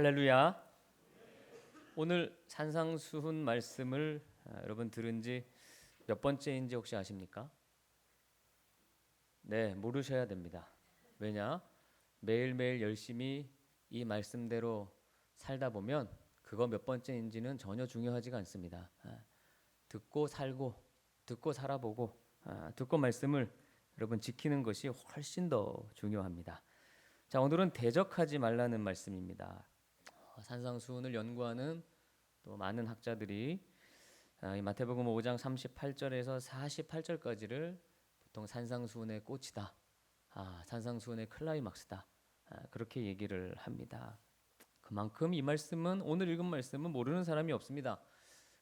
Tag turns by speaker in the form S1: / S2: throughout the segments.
S1: 할렐루야. 오늘 산상수훈 말씀을 여러분 들은 지 몇 번째인지 혹시 아십니까? 네, 모르셔야 됩니다. 왜냐? 매일매일 열심히 이 말씀대로 살다 보면 그거 몇 번째인지는 전혀 중요하지가 않습니다. 듣고 살고 듣고 살아보고 듣고 말씀을 여러분 지키는 것이 훨씬 더 중요합니다. 자, 오늘은 대적하지 말라는 말씀입니다. 산상수훈을 연구하는 또 많은 학자들이 이 마태복음 5장 38절에서 48절까지를 보통 산상수훈의 꽃이다, 산상수훈의 클라이막스다, 그렇게 얘기를 합니다. 그만큼 이 말씀은, 오늘 읽은 말씀은 모르는 사람이 없습니다.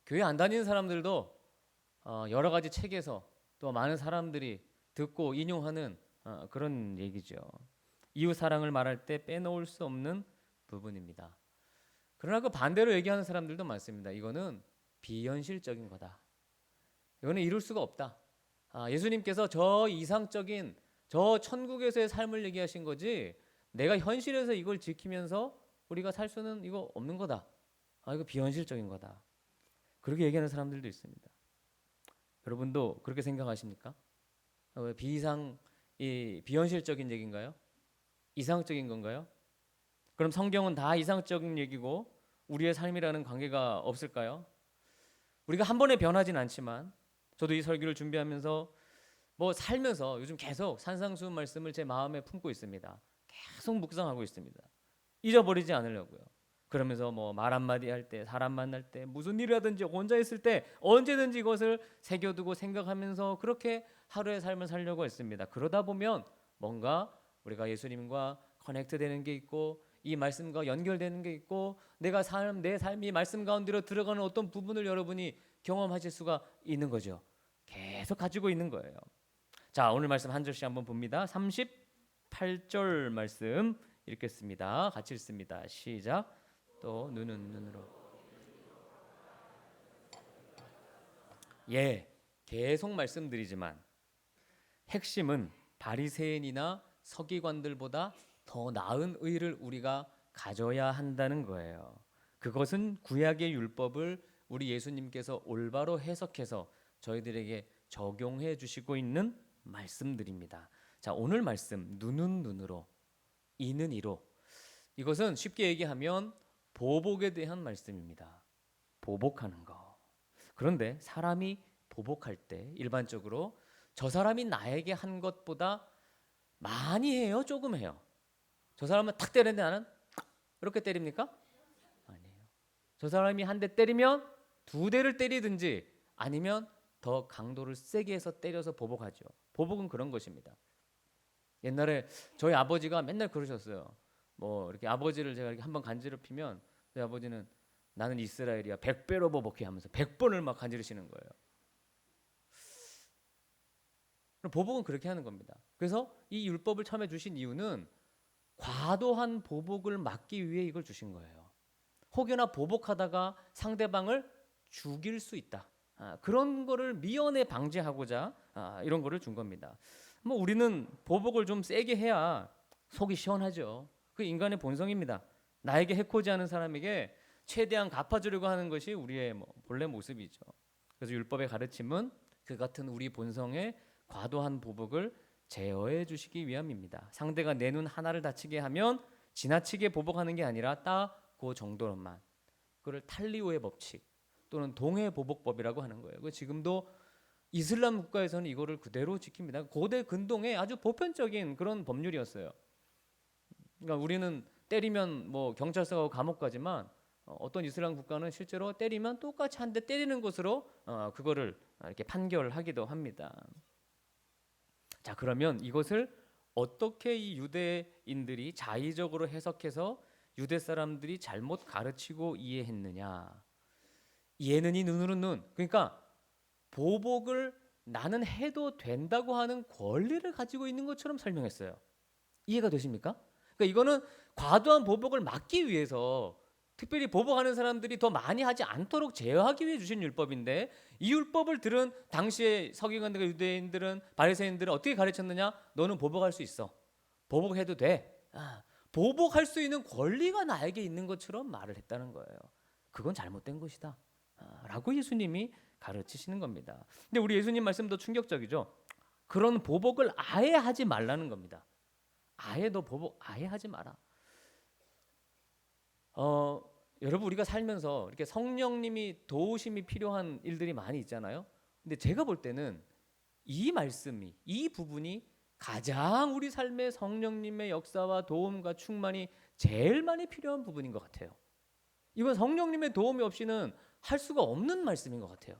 S1: 교회 안 다니는 사람들도 여러 가지 책에서 또 많은 사람들이 듣고 인용하는 그런 얘기죠. 이웃 사랑을 말할 때 빼놓을 수 없는 부분입니다. 그러나 그 반대로 얘기하는 사람들도 많습니다. 이거는 비현실적인 거다. 이거는 이룰 수가 없다. 예수님께서 저 이상적인 저 천국에서의 삶을 얘기하신 거지 내가 현실에서 이걸 지키면서 우리가 살 수는 이거 없는 거다. 이거 비현실적인 거다. 그렇게 얘기하는 사람들도 있습니다. 여러분도 그렇게 생각하십니까? 비현실적인 얘기인가요? 이상적인 건가요? 그럼 성경은 다 이상적인 얘기고 우리의 삶이라는 관계가 없을까요? 우리가 한 번에 변하진 않지만 저도 이 설교를 준비하면서 살면서 요즘 계속 산상수훈 말씀을 제 마음에 품고 있습니다. 계속 묵상하고 있습니다. 잊어버리지 않으려고요. 그러면서 말 한마디 할 때, 사람 만날 때, 무슨 일을 하든지 혼자 있을 때 언제든지 이것을 새겨두고 생각하면서 그렇게 하루의 삶을 살려고 했습니다. 그러다 보면 뭔가 우리가 예수님과 커넥트되는 게 있고 이 말씀과 연결되는 게 있고 내 삶이 말씀 가운데로 들어가는 어떤 부분을 여러분이 경험하실 수가 있는 거죠. 계속 가지고 있는 거예요. 자, 오늘 말씀 한 절씩 한번 봅니다. 38절 말씀 읽겠습니다. 같이 읽습니다. 시작. 또 눈은 눈으로. 계속 말씀드리지만 핵심은 바리새인이나 서기관들보다 더 나은 의를 우리가 가져야 한다는 거예요. 그것은 구약의 율법을 우리 예수님께서 올바로 해석해서 저희들에게 적용해 주시고 있는 말씀들입니다. 자, 오늘 말씀 눈은 눈으로, 이는 이로. 이것은 쉽게 얘기하면 보복에 대한 말씀입니다. 보복하는 거. 그런데 사람이 보복할 때 일반적으로 저 사람이 나에게 한 것보다 많이 해요? 조금 해요? 저 사람은 탁 때리는데 나는 이렇게 때립니까? 아니에요. 저 사람이 한 대 때리면 두 대를 때리든지 아니면 더 강도를 세게 해서 때려서 보복하죠. 보복은 그런 것입니다. 옛날에 저희 아버지가 맨날 그러셨어요. 이렇게 아버지를 제가 이렇게 한번 간지럽히면 저희 아버지는 나는 이스라엘이야 100배로 보복해 하면서 100번을 막 간지르시는 거예요. 보복은 그렇게 하는 겁니다. 그래서 이 율법을 처음에 주신 이유는 과도한 보복을 막기 위해 이걸 주신 거예요. 혹여나 보복하다가 상대방을 죽일 수 있다. 그런 거를 미연에 방지하고자 이런 거를 준 겁니다. 우리는 보복을 좀 세게 해야 속이 시원하죠. 그 인간의 본성입니다. 나에게 해코지 하는 사람에게 최대한 갚아주려고 하는 것이 우리의 본래 모습이죠. 그래서 율법의 가르침은 그 같은 우리 본성의 과도한 보복을 제어해 주시기 위함입니다. 상대가 내 눈 하나를 다치게 하면 지나치게 보복하는 게 아니라 딱 그 정도로만. 그걸 탈리오의 법칙 또는 동해 보복법이라고 하는 거예요. 그 지금도 이슬람 국가에서는 이거를 그대로 지킵니다. 고대 근동에 아주 보편적인 그런 법률이었어요. 그러니까 우리는 때리면 경찰서 가고 감옥 가지만 어떤 이슬람 국가는 실제로 때리면 똑같이 한 대 때리는 것으로 그거를 이렇게 판결하기도 합니다. 자, 그러면 이것을 어떻게 이 유대인들이 자의적으로 해석해서 유대 사람들이 잘못 가르치고 이해했느냐? 얘는 이 눈으로는 눈. 그러니까 보복을 나는 해도 된다고 하는 권리를 가지고 있는 것처럼 설명했어요. 이해가 되십니까? 그러니까 이거는 과도한 보복을 막기 위해서 특별히 보복하는 사람들이 더 많이 하지 않도록 제어하기 위해 주신 율법인데 이 율법을 들은 당시의 서기관들과 유대인들은 바리새인들은 어떻게 가르쳤느냐? 너는 보복할 수 있어. 보복해도 돼. 보복할 수 있는 권리가 나에게 있는 것처럼 말을 했다는 거예요. 그건 잘못된 것이다 라고 예수님이 가르치시는 겁니다. 근데 우리 예수님 말씀도 충격적이죠. 그런 보복을 아예 하지 말라는 겁니다. 아예 너 보복 아예 하지 마라. 여러분 우리가 살면서 이렇게 성령님이 도우심이 필요한 일들이 많이 있잖아요. 근데 제가 볼 때는 이 말씀이, 이 부분이 가장 우리 삶의 성령님의 역사와 도움과 충만이 제일 많이 필요한 부분인 것 같아요. 이건 성령님의 도움이 없이는 할 수가 없는 말씀인 것 같아요.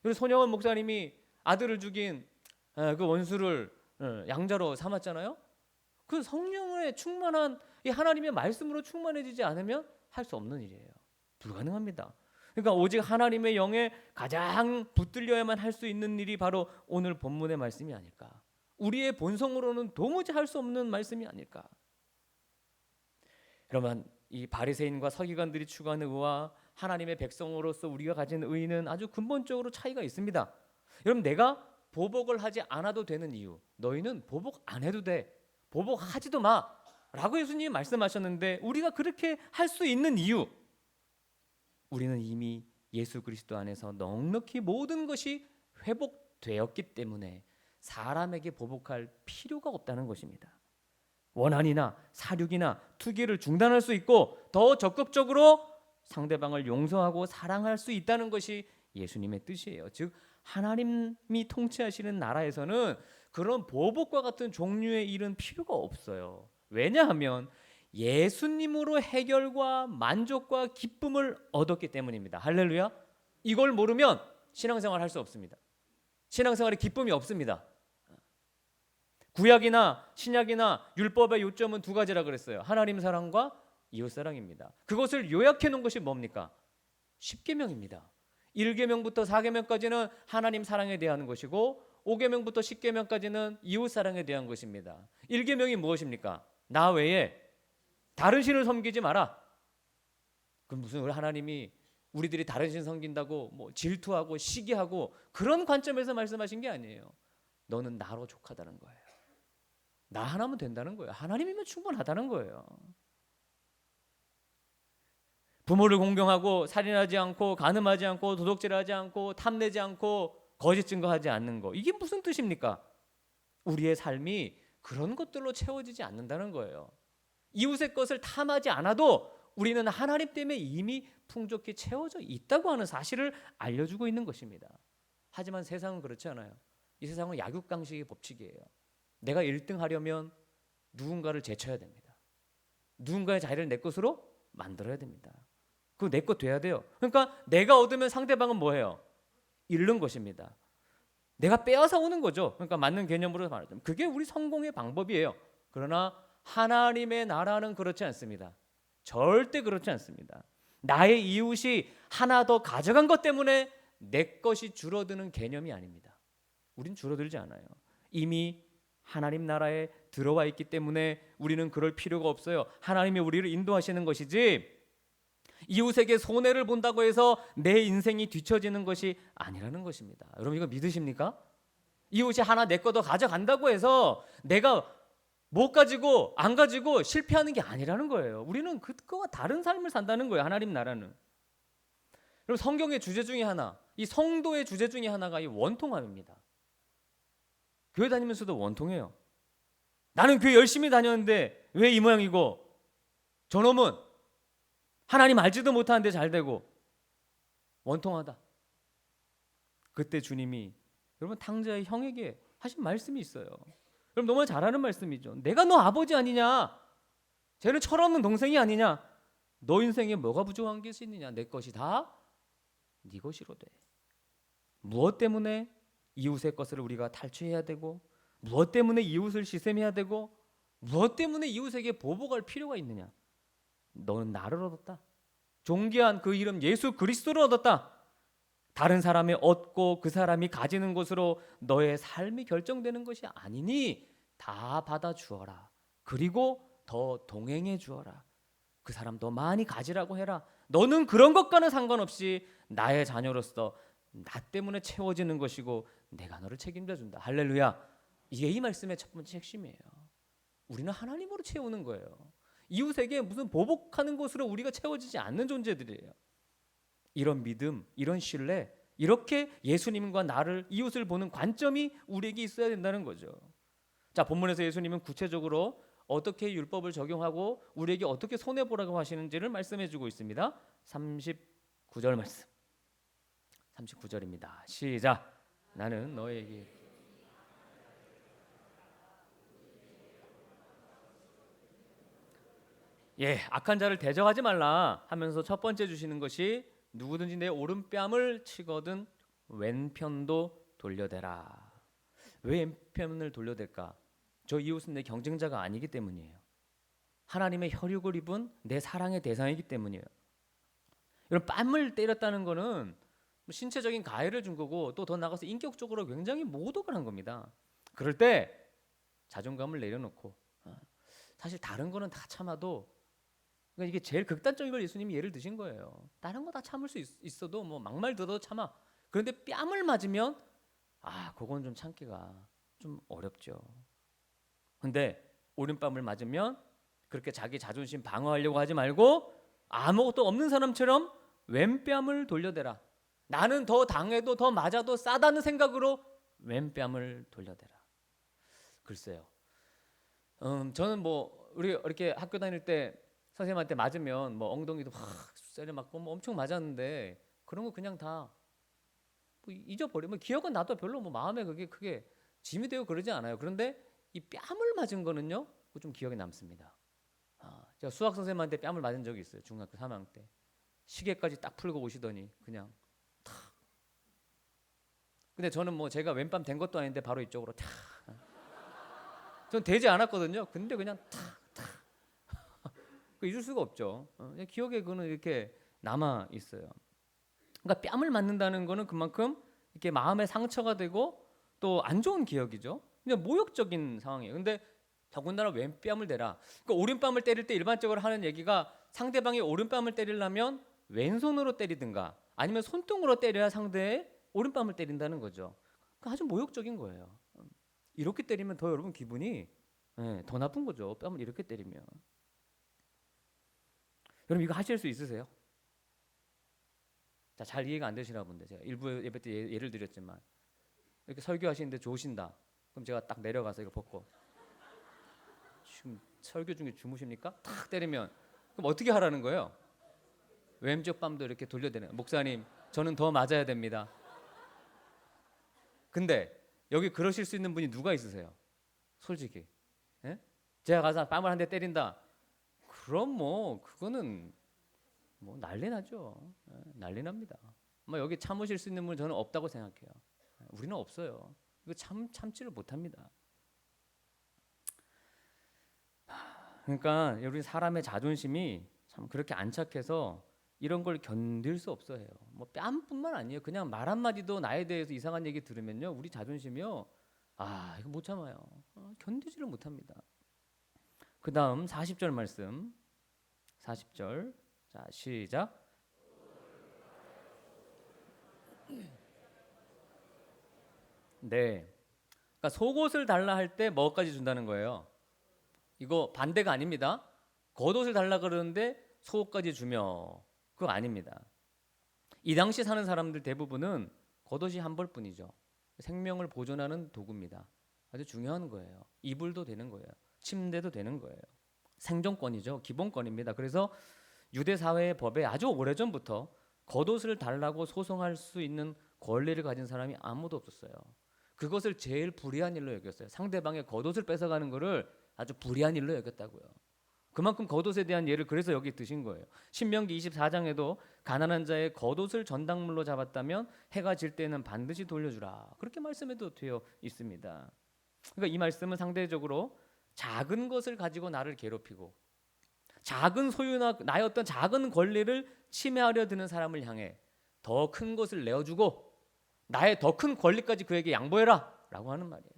S1: 그래서 손영원 목사님이 아들을 죽인 그 원수를 양자로 삼았잖아요. 그 성령의 충만한 이 하나님의 말씀으로 충만해지지 않으면 할 수 없는 일이에요. 불가능합니다. 그러니까 오직 하나님의 영에 가장 붙들려야만 할 수 있는 일이 바로 오늘 본문의 말씀이 아닐까. 우리의 본성으로는 도무지 할 수 없는 말씀이 아닐까. 여러분 이 바리새인과 서기관들이 추구하는 의와 하나님의 백성으로서 우리가 가진 의는 아주 근본적으로 차이가 있습니다. 여러분 내가 보복을 하지 않아도 되는 이유, 너희는 보복 안 해도 돼, 보복하지도 마 라고 예수님이 말씀하셨는데 우리가 그렇게 할 수 있는 이유, 우리는 이미 예수 그리스도 안에서 넉넉히 모든 것이 회복되었기 때문에 사람에게 보복할 필요가 없다는 것입니다. 원한이나 사륙이나 투기를 중단할 수 있고 더 적극적으로 상대방을 용서하고 사랑할 수 있다는 것이 예수님의 뜻이에요. 즉 하나님이 통치하시는 나라에서는 그런 보복과 같은 종류의 일은 필요가 없어요. 왜냐하면 예수님으로 해결과 만족과 기쁨을 얻었기 때문입니다. 할렐루야. 이걸 모르면 신앙생활 할 수 없습니다. 신앙생활에 기쁨이 없습니다. 구약이나 신약이나 율법의 요점은 두 가지라 그랬어요. 하나님 사랑과 이웃 사랑입니다. 그것을 요약해 놓은 것이 뭡니까? 10계명입니다. 1계명부터 4계명까지는 하나님 사랑에 대한 것이고 5계명부터 10계명까지는 이웃 사랑에 대한 것입니다. 1계명이 무엇입니까? 나 외에 다른 신을 섬기지 마라. 그럼 무슨 하나님이 우리들이 다른 신 섬긴다고 뭐 질투하고 시기하고 그런 관점에서 말씀하신 게 아니에요. 너는 나로 족하다는 거예요. 나 하나면 된다는 거예요. 하나님이면 충분하다는 거예요. 부모를 공경하고 살인하지 않고 간음하지 않고 도둑질하지 않고 탐내지 않고 거짓 증거하지 않는 거, 이게 무슨 뜻입니까? 우리의 삶이 그런 것들로 채워지지 않는다는 거예요. 이웃의 것을 탐하지 않아도 우리는 하나님 때문에 이미 풍족히 채워져 있다고 하는 사실을 알려주고 있는 것입니다. 하지만 세상은 그렇지 않아요. 이 세상은 약육강식의 법칙이에요. 내가 1등 하려면 누군가를 제쳐야 됩니다. 누군가의 자리를 내 것으로 만들어야 됩니다. 그거 내 것 돼야 돼요. 그러니까 내가 얻으면 상대방은 뭐예요? 잃는 것입니다. 내가 빼앗아 오는 거죠. 그러니까 맞는 개념으로 말하자면 그게 우리 성공의 방법이에요. 그러나 하나님의 나라는 그렇지 않습니다. 절대 그렇지 않습니다. 나의 이웃이 하나 더 가져간 것 때문에 내 것이 줄어드는 개념이 아닙니다. 우린 줄어들지 않아요. 이미 하나님 나라에 들어와 있기 때문에 우리는 그럴 필요가 없어요. 하나님이 우리를 인도하시는 것이지 이웃에게 손해를 본다고 해서 내 인생이 뒤처지는 것이 아니라는 것입니다. 여러분 이거 믿으십니까? 이웃이 하나 내 거 더 가져간다고 해서 내가 못 가지고 안 가지고 실패하는 게 아니라는 거예요. 우리는 그거와 다른 삶을 산다는 거예요. 하나님 나라는. 여러분 성경의 주제 중에 하나, 이 성도의 주제 중에 하나가 이 원통함입니다. 교회 다니면서도 원통해요. 나는 교회 열심히 다녔는데 왜 이 모양이고 저놈은 하나님 알지도 못하는데 잘 되고 원통하다. 그때 주님이 여러분 탕자의 형에게 하신 말씀이 있어요. 여러분 너무 잘 아는 말씀이죠. 내가 너 아버지 아니냐? 쟤는 철없는 동생이 아니냐? 너 인생에 뭐가 부족한 게 있느냐? 내 것이 다 네 것이로 돼. 무엇 때문에 이웃의 것을 우리가 탈취해야 되고, 무엇 때문에 이웃을 시샘해야 되고, 무엇 때문에 이웃에게 보복할 필요가 있느냐? 너는 나를 얻었다. 존귀한 그 이름 예수 그리스도를 얻었다. 다른 사람이 얻고 그 사람이 가지는 것으로 너의 삶이 결정되는 것이 아니니 다 받아 주어라. 그리고 더 동행해 주어라. 그 사람 더 많이 가지라고 해라. 너는 그런 것과는 상관없이 나의 자녀로서 나 때문에 채워지는 것이고 내가 너를 책임져 준다. 할렐루야. 이게 이 말씀의 첫 번째 핵심이에요. 우리는 하나님으로 채우는 거예요. 이웃에게 무슨 보복하는 것으로 우리가 채워지지 않는 존재들이에요. 이런 믿음, 이런 신뢰, 이렇게 예수님과 나를, 이웃을 보는 관점이 우리에게 있어야 된다는 거죠. 자, 본문에서 예수님은 구체적으로 어떻게 율법을 적용하고 우리에게 어떻게 손해보라고 하시는지를 말씀해 주고 있습니다. 39절 말씀. 39절입니다. 시작. 나는 너에게 악한 자를 대적하지 말라 하면서 첫 번째 주시는 것이 누구든지 내 오른뺨을 치거든 왼편도 돌려대라. 왜 왼편을 돌려댈까? 저 이웃은 내 경쟁자가 아니기 때문이에요. 하나님의 혈육을 입은 내 사랑의 대상이기 때문이에요. 이런 뺨을 때렸다는 거는 신체적인 가해를 준 거고 또 더 나가서 인격적으로 굉장히 모독을 한 겁니다. 그럴 때 자존감을 내려놓고 사실 다른 거는 다 참아도 그러니까 이게 제일 극단적인 걸 예수님이 예를 드신 거예요. 다른 거 다 참을 수 있어도 뭐 막말 들어도 참아. 그런데 뺨을 맞으면 그건 좀 참기가 좀 어렵죠. 근데 오른뺨을 맞으면 그렇게 자기 자존심 방어하려고 하지 말고 아무것도 없는 사람처럼 왼뺨을 돌려대라. 나는 더 당해도 더 맞아도 싸다는 생각으로 왼뺨을 돌려대라. 글쎄요. 저는 뭐 우리 이렇게 학교 다닐 때 선생님한테 맞으면 뭐 엉덩이도 확 세려 맞고 뭐 엄청 맞았는데 그런 거 그냥 다 뭐 잊어버리면 기억은 나도 별로 뭐 마음에 그게 크게 짐이 되고 그러지 않아요. 그런데 이 뺨을 맞은 거는요, 좀 기억에 남습니다. 제가 수학 선생님한테 뺨을 맞은 적이 있어요. 중학교 3학년 때 시계까지 딱 풀고 오시더니 그냥 탁. 근데 저는 뭐 제가 왼뺨 된 것도 아닌데 바로 이쪽으로 탁. 전 되지 않았거든요. 근데 그냥 탁. 잊을 수가 없죠. 기억에 그는 이렇게 남아 있어요. 그러니까 뺨을 맞는다는 거는 그만큼 이렇게 마음에 상처가 되고 또 안 좋은 기억이죠. 그냥 모욕적인 상황이에요. 근데 더군다나 왼뺨을 대라. 그러니까 오른뺨을 때릴 때 일반적으로 하는 얘기가 상대방이 오른뺨을 때리려면 왼손으로 때리든가 아니면 손등으로 때려야 상대의 오른뺨을 때린다는 거죠. 그러니까 아주 모욕적인 거예요. 이렇게 때리면 더 여러분 기분이 더 나쁜 거죠. 뺨을 이렇게 때리면. 여러분 이거 하실 수 있으세요? 자, 잘 이해가 안 되시나 본데 제가 일부 예배 때 예를 드렸지만 이렇게 설교하시는데 좋으신다. 그럼 제가 딱 내려가서 이거 벗고 지금 설교 중에 주무십니까? 탁 때리면 그럼 어떻게 하라는 거예요? 왼쪽 뺨도 이렇게 돌려대는. 목사님, 저는 더 맞아야 됩니다. 근데 여기 그러실 수 있는 분이 누가 있으세요? 솔직히. 예? 제가 가서 뺨을 한 대 때린다. 그럼 뭐 그거는 뭐 난리 나죠. 난리 납니다. 뭐 여기 참으실 수 있는 분 저는 없다고 생각해요. 우리는 없어요. 이거 참지를 못합니다. 그러니까 우리 사람의 자존심이 참 그렇게 안착해서 이런 걸 견딜 수 없어요. 뭐 뺨뿐만 아니에요. 그냥 말 한마디도 나에 대해서 이상한 얘기 들으면요, 우리 자존심이요, 이거 못 참아요. 견디지를 못합니다. 그 다음 40절 말씀. 40절. 자, 시작. 네. 그러니까 속옷을 달라 할 때 뭐까지 준다는 거예요? 이거 반대가 아닙니다. 겉옷을 달라 그러는데 속옷까지 주며, 그거 아닙니다. 이 당시 사는 사람들 대부분은 겉옷이 한 벌뿐이죠. 생명을 보존하는 도구입니다. 아주 중요한 거예요. 이불도 되는 거예요. 침대도 되는 거예요. 생존권이죠. 기본권입니다. 그래서 유대 사회의 법에 아주 오래전부터 겉옷을 달라고 소송할 수 있는 권리를 가진 사람이 아무도 없었어요. 그것을 제일 불의한 일로 여겼어요. 상대방의 겉옷을 뺏어가는 것을 아주 불의한 일로 여겼다고요. 그만큼 겉옷에 대한 예를 그래서 여기 드신 거예요. 신명기 24장에도 가난한 자의 겉옷을 전당물로 잡았다면 해가 질 때는 반드시 돌려주라. 그렇게 말씀해도 되어 있습니다. 그러니까 이 말씀은 상대적으로 작은 것을 가지고 나를 괴롭히고 작은 소유나 나의 어떤 작은 권리를 침해하려 드는 사람을 향해 더 큰 것을 내어주고 나의 더 큰 권리까지 그에게 양보해라 라고 하는 말이에요.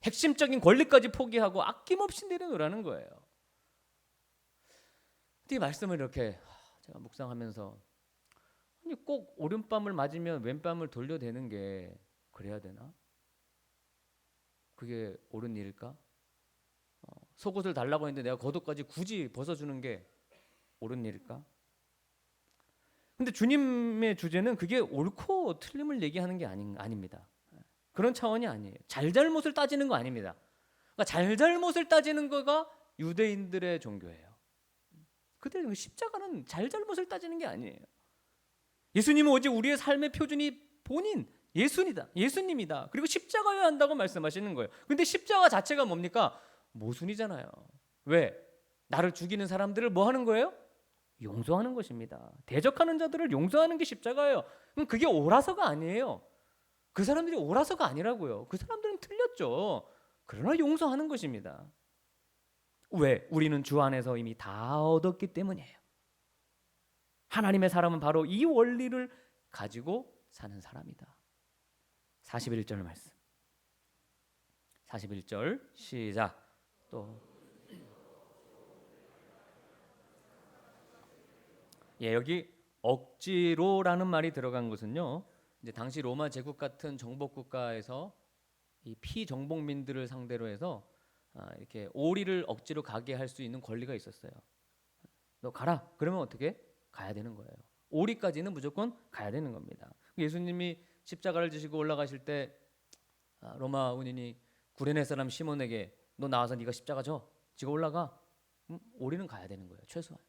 S1: 핵심적인 권리까지 포기하고 아낌없이 내려놓으라는 거예요. 이 말씀을 이렇게 제가 묵상하면서 아니 꼭 오른뺨을 맞으면 왼뺨을 돌려대는 게 그래야 되나? 그게 옳은 일일까? 속옷을 달라고 했는데 내가 겉옷까지 굳이 벗어주는 게 옳은 일일까? 근데 주님의 주제는 그게 옳고 틀림을 얘기하는 게 아닙니다. 그런 차원이 아니에요. 잘잘못을 따지는 거 아닙니다. 그러니까 잘잘못을 따지는 거가 유대인들의 종교예요. 그때 십자가는 잘잘못을 따지는 게 아니에요. 예수님은 오직 우리의 삶의 표준이 본인 예수님이다. 그리고 십자가여야 한다고 말씀하시는 거예요. 근데 십자가 자체가 뭡니까? 모순이잖아요. 왜? 나를 죽이는 사람들을 뭐 하는 거예요? 용서하는 것입니다. 대적하는 자들을 용서하는 게 십자가예요. 그럼 그게 옳아서가 아니에요. 그 사람들이 옳아서가 아니라고요. 그 사람들은 틀렸죠. 그러나 용서하는 것입니다. 왜? 우리는 주 안에서 이미 다 얻었기 때문이에요. 하나님의 사람은 바로 이 원리를 가지고 사는 사람이다. 41절 말씀. 41절 시작. 또 여기 억지로라는 말이 들어간 것은요. 이제 당시 로마 제국 같은 정복 국가에서 이 피정복민들을 상대로 해서 이렇게 오리를 억지로 가게 할 수 있는 권리가 있었어요. 너 가라. 그러면 어떻게? 가야 되는 거예요. 오리까지는 무조건 가야 되는 겁니다. 예수님이 십자가를 지시고 올라가실 때 로마 군인이 구레네 사람 시몬에게 너 나와서 네가 십자가 지고 올라가. 오리는 가야 되는 거예요. 최소한.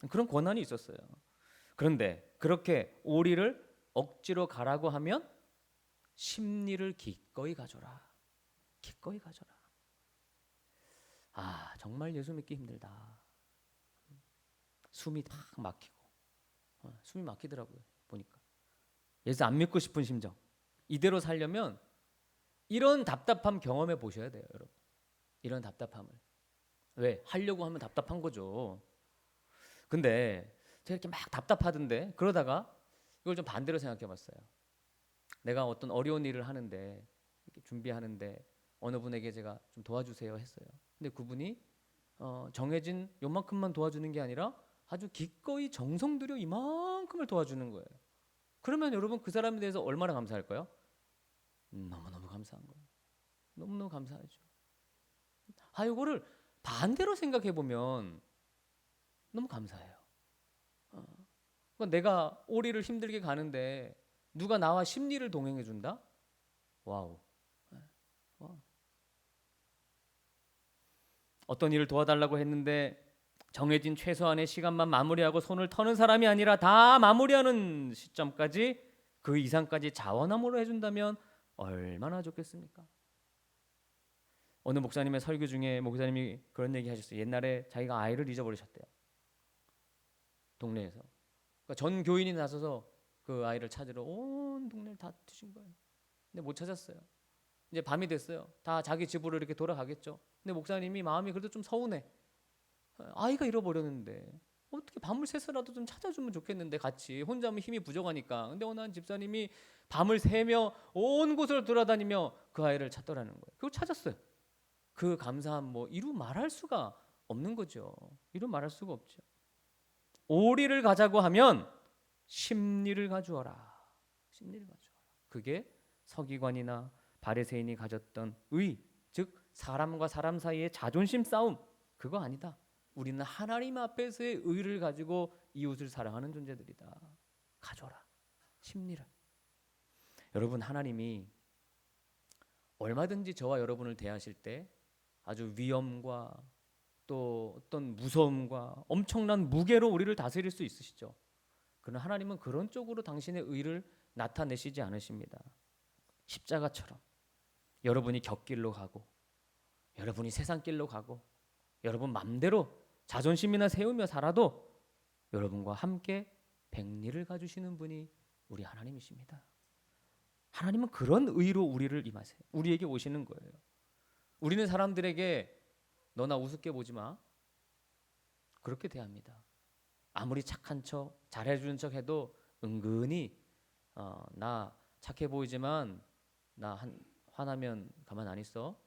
S1: 그런 권한이 있었어요. 그런데 그렇게 오리를 억지로 가라고 하면 심리를 기꺼이 가져라. 기꺼이 가져라. 정말 예수 믿기 힘들다. 숨이 막 막히고 숨이 막히더라고요. 보니까 예수 안 믿고 싶은 심정. 이대로 살려면 이런 답답함 경험해 보셔야 돼요, 여러분. 이런 답답함을. 왜? 하려고 하면 답답한 거죠. 근데 제가 이렇게 막 답답하던데 그러다가 이걸 좀 반대로 생각해 봤어요. 내가 어떤 어려운 일을 하는데 이렇게 준비하는데 어느 분에게 제가 좀 도와주세요 했어요. 근데 그분이 정해진 요만큼만 도와주는 게 아니라 아주 기꺼이 정성 들여 이만큼을 도와주는 거예요. 그러면 여러분 그 사람에 대해서 얼마나 감사할까요? 너무너무 감사한 거예요. 너무너무 감사하죠. 이거를 반대로 생각해 보면 너무 감사해요. 그러니까 내가 오리를 힘들게 가는데 누가 나와 심리를 동행해 준다? 와우. 어떤 일을 도와달라고 했는데 정해진 최소한의 시간만 마무리하고 손을 터는 사람이 아니라 다 마무리하는 시점까지 그 이상까지 자원함으로 해준다면 얼마나 좋겠습니까? 어느 목사님의 설교 중에 목사님이 그런 얘기 하셨어요. 옛날에 자기가 아이를 잊어버리셨대요. 동네에서. 그러니까 전 교인이 나서서 그 아이를 찾으러 온 동네를 다 뒤진 거예요. 근데 못 찾았어요. 이제 밤이 됐어요. 다 자기 집으로 이렇게 돌아가겠죠. 근데 목사님이 마음이 그래도 좀 서운해. 아이가 잃어버렸는데 어떻게 밤을 새서라도 좀 찾아주면 좋겠는데 같이 혼자 하면 힘이 부족하니까. 근데 어느 한 집사님이 밤을 새며 온 곳을 돌아다니며 그 아이를 찾더라는 거예요. 그걸 찾았어요. 그 감사함 이루 말할 수가 없는 거죠. 이루 말할 수가 없죠. 오리를 가자고 하면 심리를 가져와라. 심리를 가져와라. 그게 서기관이나 바리새인이 가졌던 의, 즉 사람과 사람 사이의 자존심 싸움, 그거 아니다. 우리는 하나님 앞에서의 의를 가지고 이웃을 사랑하는 존재들이다. 가져라. 심리를. 여러분, 하나님이 얼마든지 저와 여러분을 대하실 때 아주 위험과 또 어떤 무서움과 엄청난 무게로 우리를 다스릴 수 있으시죠. 그러나 하나님은 그런 쪽으로 당신의 의를 나타내시지 않으십니다. 십자가처럼 여러분이 곁길로 가고 여러분이 세상길로 가고 여러분 맘대로 자존심이나 세우며 살아도 여러분과 함께 백리를 가주시는 분이 우리 하나님이십니다. 하나님은 그런 의로 우리를 임하세요. 우리에게 오시는 거예요. 우리는 사람들에게 너나 우습게 보지 마. 그렇게 대합니다. 아무리 착한 척, 잘해주는 척 해도 은근히 나 착해 보이지만 나 화나면 가만 안 있어.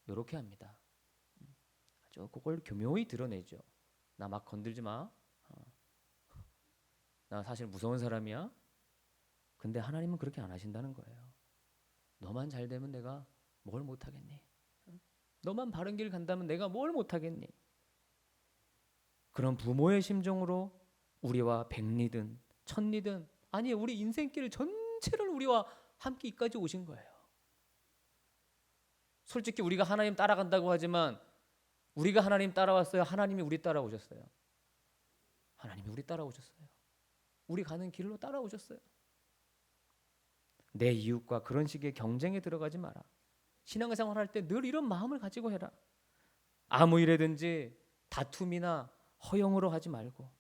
S1: 이렇게 합니다. 아주 그걸 교묘히 드러내죠. 나 막 건들지 마. 나 사실 무서운 사람이야. 근데 하나님은 그렇게 안 하신다는 거예요. 너만 잘 되면 내가 뭘 못하겠니? 너만 바른 길 간다면 내가 뭘 못하겠니? 그런 부모의 심정으로 우리와 백리든 천리든, 아니 우리 인생길 전체를 우리와 함께 이까지 오신 거예요. 솔직히 우리가 하나님 따라간다고 하지만 우리가 하나님 따라왔어요? 하나님이 우리 따라오셨어요? 하나님이 우리 따라오셨어요. 우리 가는 길로 따라오셨어요. 내 이웃과 그런 식의 경쟁에 들어가지 마라. 신앙생활 할 때 늘 이런 마음을 가지고 해라. 아무 일에든지 다툼이나 허영으로 하지 말고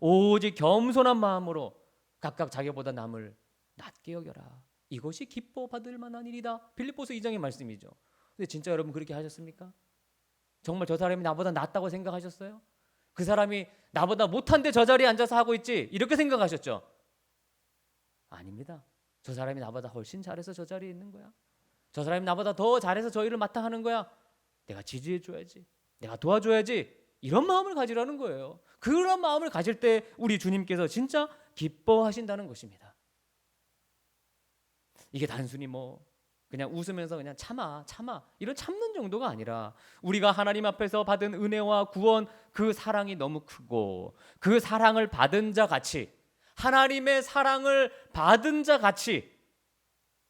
S1: 오직 겸손한 마음으로 각각 자기보다 남을 낮게 여겨라. 이것이 기뻐 받을 만한 일이다. 빌립보서 2장의 말씀이죠. 근데 진짜 여러분 그렇게 하셨습니까? 정말 저 사람이 나보다 낫다고 생각하셨어요? 그 사람이 나보다 못한데 저 자리에 앉아서 하고 있지, 이렇게 생각하셨죠? 아닙니다. 저 사람이 나보다 훨씬 잘해서 저 자리에 있는 거야. 저 사람이 나보다 더 잘해서 저 일을 맡아 하는 거야. 내가 지지해 줘야지, 내가 도와줘야지, 이런 마음을 가지라는 거예요. 그런 마음을 가질 때 우리 주님께서 진짜 기뻐하신다는 것입니다. 이게 단순히 뭐 그냥 웃으면서 그냥 참아 이런 참는 정도가 아니라, 우리가 하나님 앞에서 받은 은혜와 구원, 그 사랑이 너무 크고 그 사랑을 받은 자 같이, 하나님의 사랑을 받은 자 같이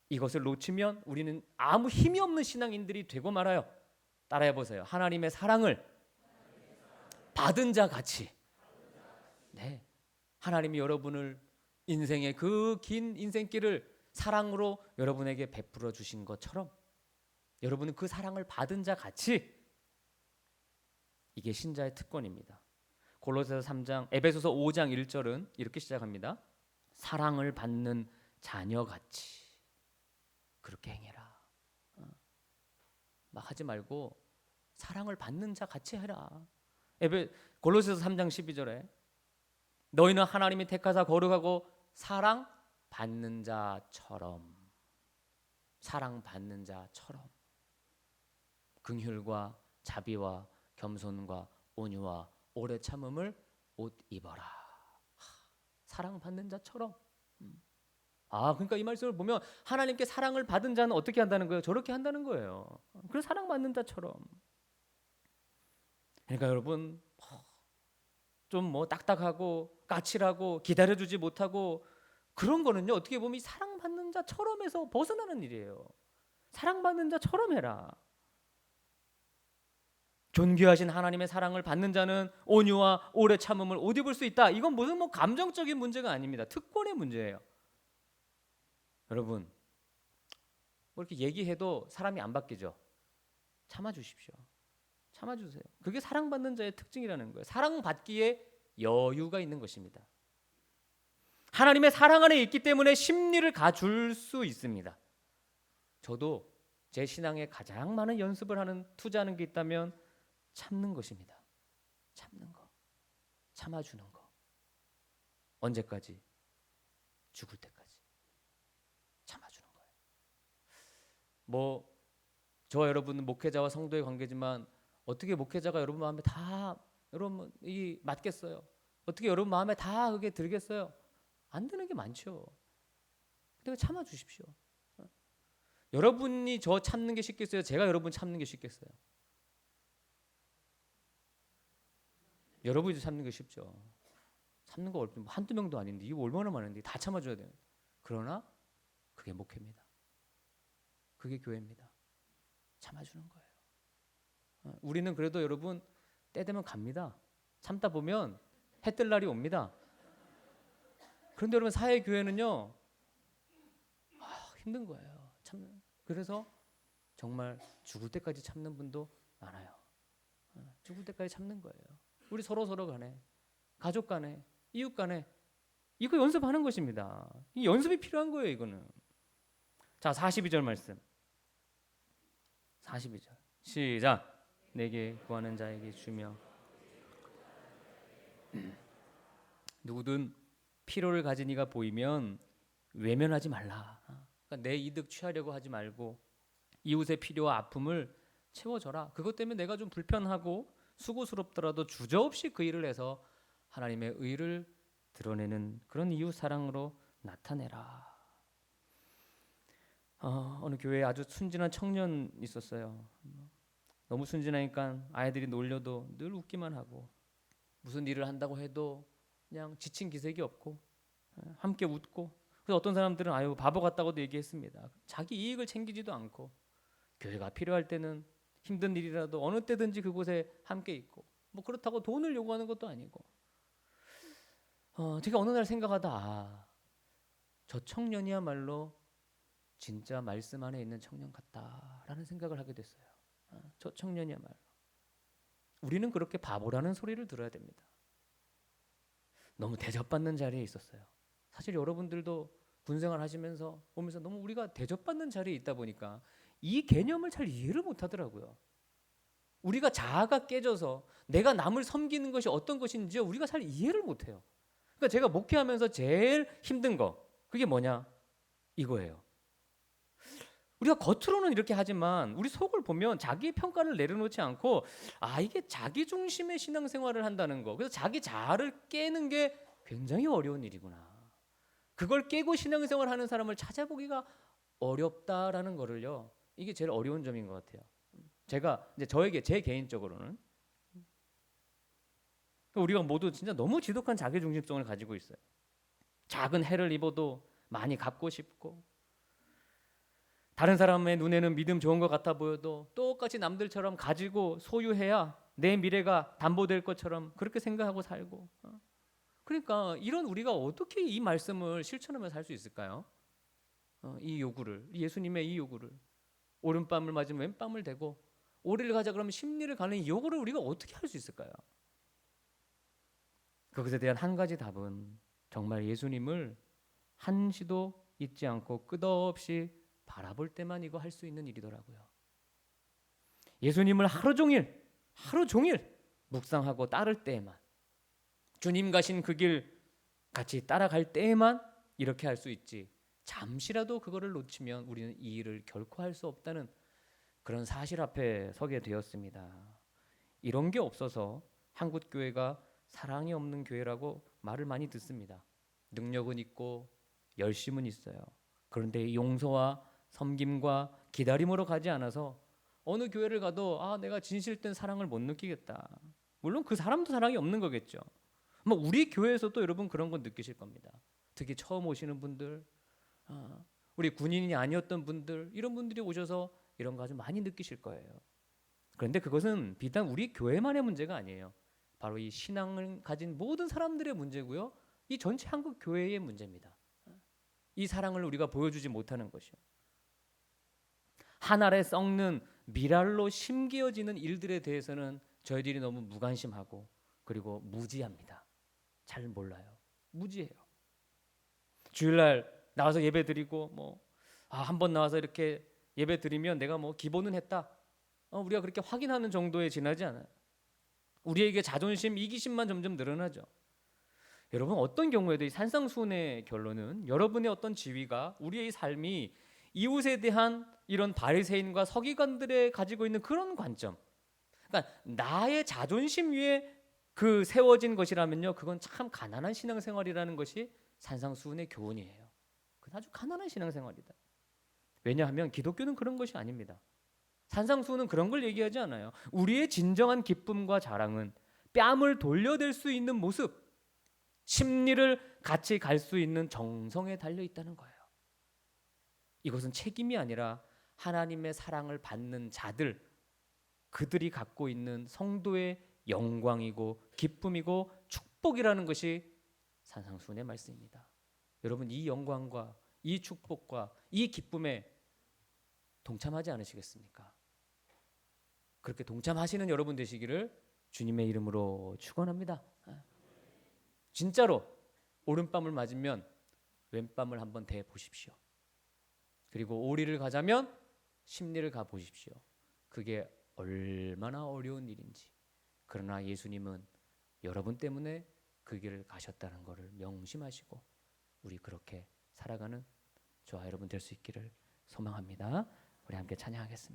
S1: 이것을 놓치면 우리는 아무 힘이 없는 신앙인들이 되고 말아요. 따라해 보세요. 하나님의 사랑을 받은 자 같이. 네, 하나님이 여러분을 인생의 그 긴 인생길을 사랑으로 여러분에게 베풀어 주신 것처럼 여러분은 그 사랑을 받은 자 같이, 이게 신자의 특권입니다. 골로새서 3장, 에베소서 5장 1절은 이렇게 시작합니다. 사랑을 받는 자녀같이 그렇게 행해라. 막 하지 말고 사랑을 받는 자 같이 해라. 골로새서 3장 12절에 너희는 하나님이 택하사 거룩하고 사랑 받는 자처럼, 사랑받는 자처럼 긍휼과 자비와 겸손과 온유와 오래 참음을 옷 입어라. 사랑받는 자처럼. 그러니까 이 말씀을 보면 하나님께 사랑을 받은 자는 어떻게 한다는 거예요? 저렇게 한다는 거예요. 그래서 사랑받는 자처럼. 그러니까 여러분, 좀 뭐 딱딱하고 까칠하고 기다려주지 못하고 그런 거는요, 어떻게 보면 사랑받는 자처럼에서 벗어나는 일이에요. 사랑받는 자처럼 해라. 존귀하신 하나님의 사랑을 받는 자는 온유와 오래 참음을 옷 입을 수 있다. 이건 무슨 뭐 감정적인 문제가 아닙니다. 특권의 문제예요. 여러분, 뭐 이렇게 얘기해도 사람이 안 바뀌죠. 참아주십시오. 참아주세요. 그게 사랑받는 자의 특징이라는 거예요. 사랑받기에 여유가 있는 것입니다. 하나님의 사랑 안에 있기 때문에 심리를 가줄 수 있습니다. 저도 제 신앙에 가장 많은 연습을 하는, 투자하는 게 있다면 참는 것입니다. 참는 거, 참아주는 거. 언제까지? 죽을 때까지 참아주는 거예요. 뭐 저와 여러분은 목회자와 성도의 관계지만 어떻게 목회자가 여러분 마음에 다 여러분 이 맞겠어요? 어떻게 여러분 마음에 다 그게 들겠어요? 안 되는 게 많죠. 근데 참아주십시오. 여러분이 저 참는 게 쉽겠어요? 제가 여러분 참는 게 쉽겠어요? 여러분이 참는 게 쉽죠. 참는 거 어렵죠. 한두 명도 아닌데 이거 얼마나 많은데 다 참아줘야 돼요. 그러나 그게 목회입니다. 그게 교회입니다. 참아주는 거예요. 우리는 그래도 여러분 때 되면 갑니다. 참다 보면 해 뜰 날이 옵니다. 그런데 여러분 사회교회는요, 힘든 거예요. 참는. 그래서 정말 죽을 때까지 참는 분도 많아요. 죽을 때까지 참는 거예요. 우리 서로 간에, 가족 간에, 이웃 간에 이거 연습하는 것입니다. 이 연습이 필요한 거예요. 이거는. 자, 42절 말씀. 42절 시작. 내게 구하는 자에게 주며 누구든 필요를 가진 이가 보이면 외면하지 말라. 그러니까 내 이득 취하려고 하지 말고 이웃의 필요와 아픔을 채워줘라. 그것 때문에 내가 좀 불편하고 수고스럽더라도 주저없이 그 일을 해서 하나님의 의를 드러내는 그런 이웃 사랑으로 나타내라. 어느 교회에 아주 순진한 청년 있었어요. 너무 순진하니까 아이들이 놀려도 늘 웃기만 하고, 무슨 일을 한다고 해도 그냥 지친 기색이 없고 함께 웃고. 그래서 어떤 사람들은 아유 바보 같다고도 얘기했습니다. 자기 이익을 챙기지도 않고 교회가 필요할 때는 힘든 일이라도 어느 때든지 그곳에 함께 있고, 뭐 그렇다고 돈을 요구하는 것도 아니고. 제가 어느 날 생각하다 저 청년이야말로 진짜 말씀 안에 있는 청년 같다라는 생각을 하게 됐어요. 저 청년이야말로 우리는 그렇게 바보라는 소리를 들어야 됩니다. 너무 대접받는 자리에 있었어요. 사실 여러분들도 군생활 하시면서 보면서 너무 우리가 대접받는 자리에 있다 보니까 이 개념을 잘 이해를 못 하더라고요. 우리가 자아가 깨져서 내가 남을 섬기는 것이 어떤 것인지 우리가 잘 이해를 못 해요. 그러니까 제가 목회하면서 제일 힘든 거 그게 뭐냐? 이거예요. 우리가 겉으로는 이렇게 하지만 우리 속을 보면 자기 평가를 내려놓지 않고 이게 자기 중심의 신앙생활을 한다는 거. 그래서 자기 자아를 깨는 게 굉장히 어려운 일이구나. 그걸 깨고 신앙생활 하는 사람을 찾아보기가 어렵다라는 거를요. 이게 제일 어려운 점인 것 같아요. 제가 이제 제 개인적으로는 우리가 모두 진짜 너무 지독한 자기 중심성을 가지고 있어요. 작은 해를 입어도 많이 갚고 싶고, 다른 사람의 눈에는 믿음 좋은 것 같아 보여도 똑같이 남들처럼 가지고 소유해야 내 미래가 담보될 것처럼 그렇게 생각하고 살고. 그러니까 이런 우리가 어떻게 이 말씀을 실천하며 살 수 있을까요? 이 요구를, 예수님의 이 요구를, 오른밤을 맞으면 왼밤을 대고 오리를 가자 그러면 십리를 가는 이 요구를 우리가 어떻게 할 수 있을까요? 그것에 대한 한 가지 답은 정말 예수님을 한시도 잊지 않고 끝없이 바라볼 때만 이거 할 수 있는 일이더라고요. 예수님을 하루 종일 묵상하고 따를 때에만, 주님 가신 그 길 같이 따라갈 때에만 이렇게 할 수 있지, 잠시라도 그거를 놓치면 우리는 이 일을 결코 할 수 없다는 그런 사실 앞에 서게 되었습니다. 이런 게 없어서 한국교회가 사랑이 없는 교회라고 말을 많이 듣습니다. 능력은 있고 열심은 있어요. 그런데 용서와 섬김과 기다림으로 가지 않아서 어느 교회를 가도 내가 진실된 사랑을 못 느끼겠다. 물론 그 사람도 사랑이 없는 거겠죠. 뭐 우리 교회에서도 여러분 그런 건 느끼실 겁니다. 특히 처음 오시는 분들, 우리 군인이 아니었던 분들, 이런 분들이 오셔서 이런 거 아주 많이 느끼실 거예요. 그런데 그것은 비단 우리 교회만의 문제가 아니에요. 바로 이 신앙을 가진 모든 사람들의 문제고요. 이 전체 한국 교회의 문제입니다. 이 사랑을 우리가 보여주지 못하는 것이요. 한 알에 썩는 밀알로 심기어지는 일들에 대해서는 저희들이 너무 무관심하고 그리고 무지합니다. 잘 몰라요. 무지해요. 주일날 나와서 예배 드리고 한 번 나와서 이렇게 예배 드리면 내가 기본은 했다. 우리가 그렇게 확인하는 정도에 지나지 않아요. 우리에게 자존심, 이기심만 점점 늘어나죠. 여러분 어떤 경우에도 이 산상수훈의 결론은 여러분의 어떤 지위가, 우리의 삶이 이웃에 대한 이런 바리새인과 서기관들의 가지고 있는 그런 관점, 그러니까 나의 자존심 위에 그 세워진 것이라면요, 그건 참 가난한 신앙생활이라는 것이 산상수훈의 교훈이에요. 그건 아주 가난한 신앙생활이다. 왜냐하면 기독교는 그런 것이 아닙니다. 산상수훈은 그런 걸 얘기하지 않아요. 우리의 진정한 기쁨과 자랑은 뺨을 돌려댈 수 있는 모습, 심리를 같이 갈 수 있는 정성에 달려 있다는 거예요. 이것은 책임이 아니라 하나님의 사랑을 받는 자들, 그들이 갖고 있는 성도의 영광이고 기쁨이고 축복이라는 것이 산상수훈의 말씀입니다. 여러분 이 영광과 이 축복과 이 기쁨에 동참하지 않으시겠습니까? 그렇게 동참하시는 여러분 되시기를 주님의 이름으로 축원합니다. 진짜로 오른밤을 맞으면 왼밤을 한번 대 보십시오. 그리고 오리를 가자면 십리를 가 보십시오. 그게 얼마나 어려운 일인지. 그러나 예수님은 여러분 때문에 그 길을 가셨다는 것을 명심하시고 우리 그렇게 살아가는 저와 여러분 될 수 있기를 소망합니다. 우리 함께 찬양하겠습니다.